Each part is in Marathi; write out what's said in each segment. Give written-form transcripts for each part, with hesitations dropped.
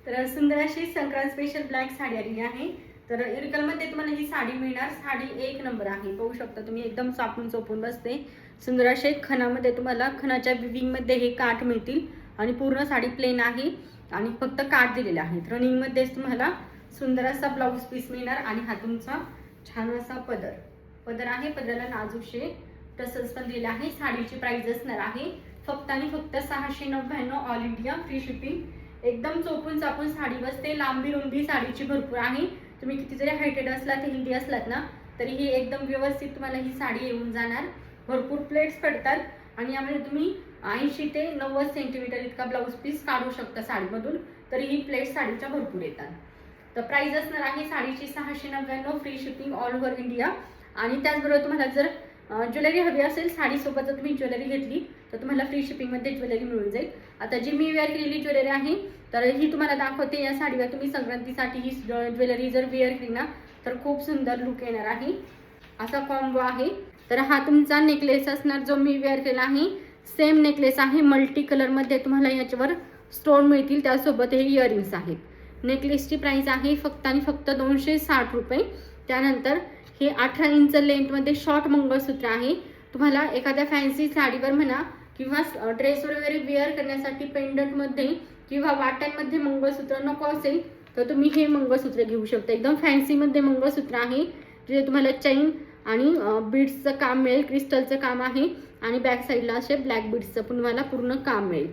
तर सुंदर अशी संक्रांत स्पेशल ब्लॅक साडी आलेली आहे। तर इरकलमध्ये तुम्हाला ही साडी मिळणार। साडी एक नंबर आहे, पाहू शकता तुम्ही, एकदम चापून चोपून बसते। सुंदर असे खणामध्ये तुम्हाला खणाच्या विविंगमध्ये हे काठ मिळतील आणि पूर्ण साडी प्लेन आहे आणि फक्त काठ दिलेले आहेत। रनिंगमध्येच तुम्हाला सुंदर असा ब्लाउज पीस मिळणार आणि हा तुमचा छान असा पदर आहे। पदराला नाजूकशे टसल्स पण दिले आहे। साडीची प्राइस असणार आहे फक्त आणि फक्त 699 ऑल इंडिया फ्री शिपिंग। एकदम चोपून चापून साडी बसते। लांबी रुंदी साडीची भरपूर आहे। तुम्ही किती जरी हायटेड असलात हेल्दी असलात ना तरी ही एकदम व्यवस्थित तुम्हाला ही साडी येऊन जाणार। भरपूर प्लेट्स पडतात आणि यामध्ये तुम्ही 80 ते 90 सेंटीमीटर इतका ब्लाउज पीस काढू शकता साडीमधून, तरी ही प्लेट साडीच्या भरपूर येतात। तर प्राइस असणार आहे साडीची 699 free shipping all over India. आणि त्याचबरोबर तुम्हाला जर ज्वेलरी हवी असेल, साडीसोबत जर तुम्ही ज्वेलरी घेतली तर तुम्हाला फ्री शिपिंगमध्ये ज्वेलरी मिळून जाईल। आता जी मी वेअर केलेली ज्वेलरी आहे तर ही तुम्हाला दाखवते। या साडीवर तुम्ही संक्रांतीसाठी ही ज्वेलरी जर वेअर केली ना तर खूप सुंदर लुक येणार आहे। असा कॉम्बो आहे। तर हा तुमचा नेकलेस असणार जो मी वेअर केला आहे। सेम नेकलेस आहे, मल्टी कलरमध्ये तुम्हाला याच्यावर स्टोन मिळतील, त्यासोबत हे इयरिंग्स आहेत। नेकलेसची प्राइस आहे फक्त आणि फक्त 260 रुपये। त्यानंतर हे 18 इंच लेंथमध्ये शॉर्ट मंगळसूत्र आहे। तुम्हाला एखाद्या फॅन्सी साडीवर म्हणा किंवा ड्रेसवर वगैरे वेअर करण्यासाठी पेंडंटमध्ये किंवा वाट्यांमध्ये मंगळसूत्र नको असेल तर तुम्ही हे मंगळसूत्र घेऊ शकता। एकदम फॅन्सीमध्ये मंगळसूत्र आहे, जे तुम्हाला चैन आणि बीड्सचं काम मिळेल, क्रिस्टलचं काम आहे आणि बॅक साईडला असे ब्लॅक बीड्सचं पण तुम्हाला पूर्ण काम मिळेल।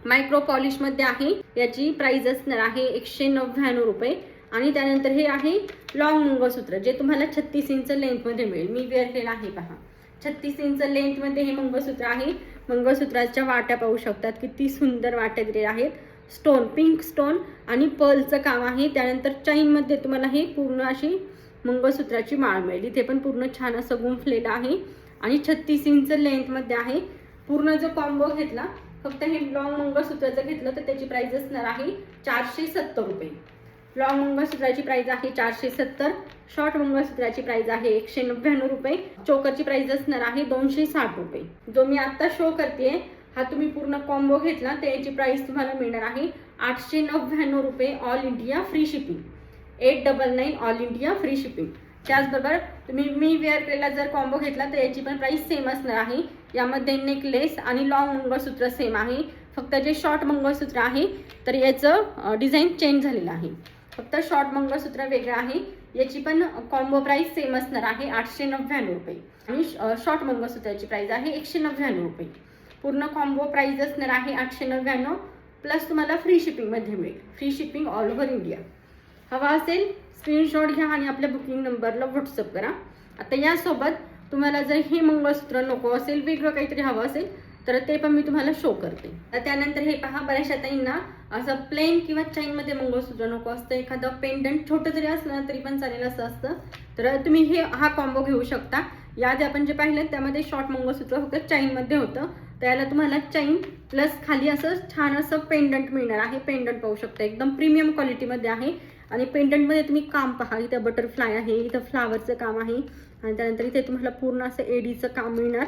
मायक्रो पॉलिशमध्ये आहे। याची प्राइस असणार आहे 199 रुपये। आणि त्यानंतर हे आहे लॉंग मंगळसूत्र, जे तुम्हाला 36 इंच लेंथमध्ये मिळेल। मी वेअर केलं आहे पहा, 36 इंच लेंथमध्ये हे मंगळसूत्र आहे। मंगळसूत्राच्या वाट्या पाहू शकतात, किती सुंदर वाट्या दिलेल्या आहेत। स्टोन, पिंक स्टोन आणि पर्लचं काम आहे। त्यानंतर चैनमध्ये तुम्हाला हे पूर्ण अशी मंगळसूत्राची माळ मिळेल। इथे पण पूर्ण छान असं गुंफलेलं आहे आणि 36 इंच लेंथमध्ये आहे। पूर्ण जो कॉम्बो घेतला, फक्त हे लॉंग मंगळसूत्राचं घेतलं तर त्याची प्राइस असणार आहे 470 रुपये। लॉंग मंगळसूत्राची प्राइस आहे 470, शॉर्ट मंगळसूत्राची प्राइस आहे 199 रुपये। चोकरची प्राइस असणार आहे 260 रुपये। जो मी आता शो करते हा तुम्ही पूर्ण कॉम्बो घेतला तर याची प्राइस तुम्हाला मिळणार आहे 899 रुपये all India free shipping. 899 all India free shipping. त्याचबरोबर तुम्ही मी वेअर केलेला जर कॉम्बो घेतला तर याची पण प्राइस सेम असणार आहे। यामध्ये नेकलेस आणि लॉंग मंगळसूत्र सेम आहे, फक्त जे शॉर्ट मंगळसूत्र आहे तर याचं डिझाईन चेंज झालेलं आहे। फक्त शॉर्ट मंगळसूत्र वेगळं आहे। याची पण कॉम्बो प्राइस सेम असणार आहे 899 रुपये आणि शॉर्ट मंगळसूत्राची प्राइस आहे 199 रुपये। पूर्ण कॉम्बो प्राइस असणार आहे 899 प्लस तुम्हाला फ्री शिपिंगमध्ये मिळेल। Free shipping all over India. हवा असेल स्क्रीनशॉट घ्या आणि आपल्या बुकिंग नंबरला व्हॉट्सअप करा। आता यासोबत तुम्हाला जर हे मंगळसूत्र नको असेल, वेगळं काहीतरी हवं असेल तर ते पण मी तुम्हाला शो करते। त्यानंतर हे पहा, बऱ्याचशा ताईंना असं प्लेन किंवा चैनमध्ये मंगळसूत्र नको असतं, एखादं पेंडंट छोटं जरी असलं तरी पण चालेल असं असतं, तर तुम्ही हा कॉम्बो घेऊ शकता। याआधी आपण जे पाहिलं त्यामध्ये शॉर्ट मंगळसूत्र फक्त चैनमध्ये होतं, त्याला तुम्हाला चैन प्लस खाली असं छान असं पेंडंट मिळणार आहे। पेंडंट पाहू शकता, एकदम प्रीमियम क्वालिटीमध्ये आहे आणि पेंडंटमध्ये तुम्ही काम पहा, इथं बटरफ्लाय आहे, इथं फ्लावरचं काम आहे आणि त्यानंतर इथे तुम्हाला पूर्ण असं एडीचं काम मिळणार।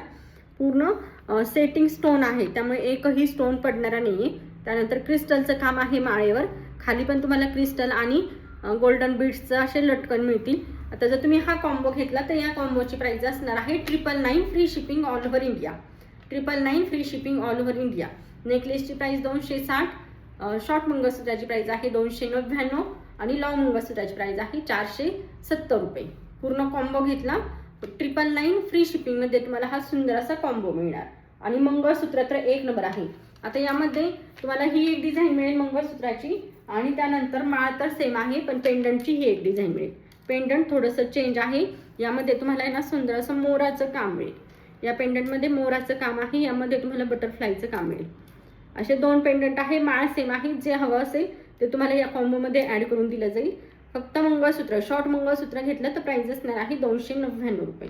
पूर्ण सेटिंग स्टोन आहे, त्यामुळे एकही स्टोन पडणारा नाहीये। त्यानंतर क्रिस्टलचं काम आहे माळेवर, खाली पण तुम्हाला क्रिस्टल आणि गोल्डन बीड्सचं असे लटकन मिळतील। आता जर तुम्ही हा कॉम्बो घेतला तर या कॉम्बोची प्राइस असणार आहे 999 free shipping all over India. 999 free shipping all over India. नेकलेसची प्राइस 260, शॉर्ट मंगळसूत्राची प्राइस आहे 299 आणि लॉंग मंगळसूत्राची प्राइस आहे 470 रुपये। पूर्ण कॉम्बो घेतला 999 फ्री शिपिंगमध्ये तुम्हाला हा सुंदर असा कॉम्बो मिळणार आणि मंगळसूत्र तर एक नंबर आहे। आता यामध्ये तुम्हाला ही एक डिझाईन मिळेल मंगळसूत्राची आणि त्यानंतर माळ तर सेम आहे, पण पेंडंटची ही एक डिझाईन मिळेल। पेंडंट थोडंसं चेंज आहे। यामध्ये तुम्हाला ना सुंदर असं मोराचं काम मिळेल। या पेंडंटमध्ये मोराचं काम आहे, यामध्ये तुम्हाला बटरफ्लायचं काम मिळेल। असे दोन पेंडंट आहे, माळ सेम आहे। जे हवं असेल ते तुम्हाला या कॉम्बोमध्ये ॲड करून दिलं जाईल। फक्त मंगळसूत्र, शॉर्ट मंगळसूत्र घेतलं तर प्राइस असणार आहे 299 रुपये।